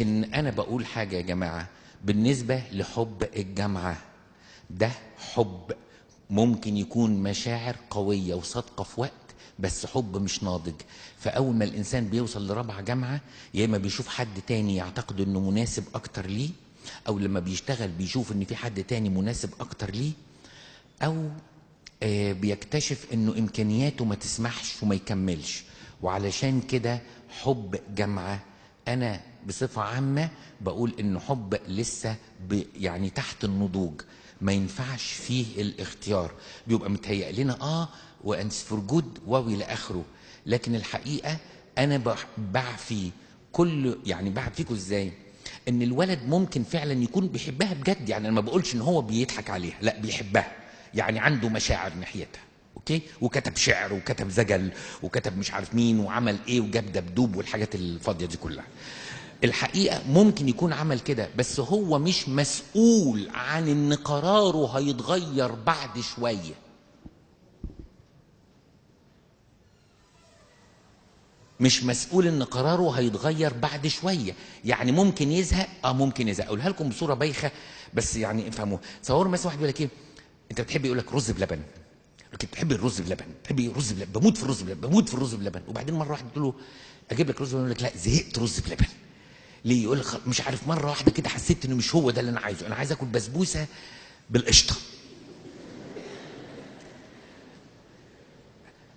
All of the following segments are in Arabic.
إن أنا بقول حاجة يا جماعة بالنسبة لحب الجامعة. ده حب ممكن يكون مشاعر قوية وصادقة في وقت، بس حب مش ناضج. فأول ما الإنسان بيوصل لرابعة جامعة، يا إما بيشوف حد تاني يعتقد إنه مناسب أكتر ليه، أو لما بيشتغل بيشوف إن في حد تاني مناسب أكتر ليه، أو بيكتشف إنه إمكانياته ما تسمحش وما يكملش. وعلشان كده حب جامعة أنا بصفة عامة بقول إنه حب لسه يعني تحت النضوج، ما ينفعش فيه الاختيار. بيبقى متهيأ لنا وانس فور جود والى اخره، لكن الحقيقه انا بعفي يعني بعفيكوا ازاي؟ ان الولد ممكن فعلا يكون بيحبها بجد، يعني انا ما بقولش ان هو بيضحك عليها، لا بيحبها، يعني عنده مشاعر ناحيتها، اوكي، وكتب شعر وكتب زجل وكتب مش عارف مين وعمل ايه وجاب دبدوب والحاجات الفاضيه دي كلها. الحقيقة ممكن يكون عمل كده، بس هو مش مسؤول عن ان قراره هيتغير بعد شوية. مش مسؤول ان قراره هيتغير بعد شوية. يعني ممكن يزهق، ممكن يزهق. اقولها لكم بصورة بايخة بس يعني افهموها. تصوروا مثلا واحد يقول لك ايه، انت بتحب، يقول لك رز بلبن، لكن بتحبي الرز بلبن، بتحبي رز بلبن، بموت في الرز بلبن، بموت في الرز بلبن. وبعدين مره واحده تقول له اجيب لك رز بلبن، يقول لك لا زهقت رز بلبن. ليه؟ يقول لك مش عارف، مره واحده كده حسيت انه مش هو ده اللي انا عايزه، انا عايز اكل بسبوسه بالقشطه.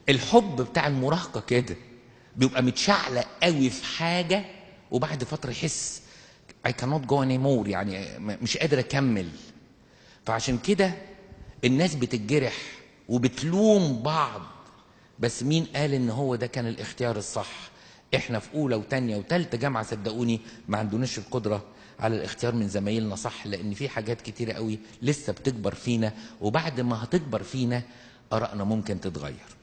الحب بتاع المراهقه كده بيبقى متشعلق قوي في حاجه، وبعد فتره يحس I cannot go anymore، يعني مش قادر اكمل. فعشان كده الناس بتتجرح وبتلوم بعض، بس مين قال ان هو ده كان الاختيار الصح؟ احنا في اولى وتانية وتالتة جامعة صدقوني ما عندناش القدرة على الاختيار من زمايلنا صح، لان في حاجات كتيرة قوي لسه بتكبر فينا، وبعد ما هتكبر فينا ارائنا ممكن تتغير.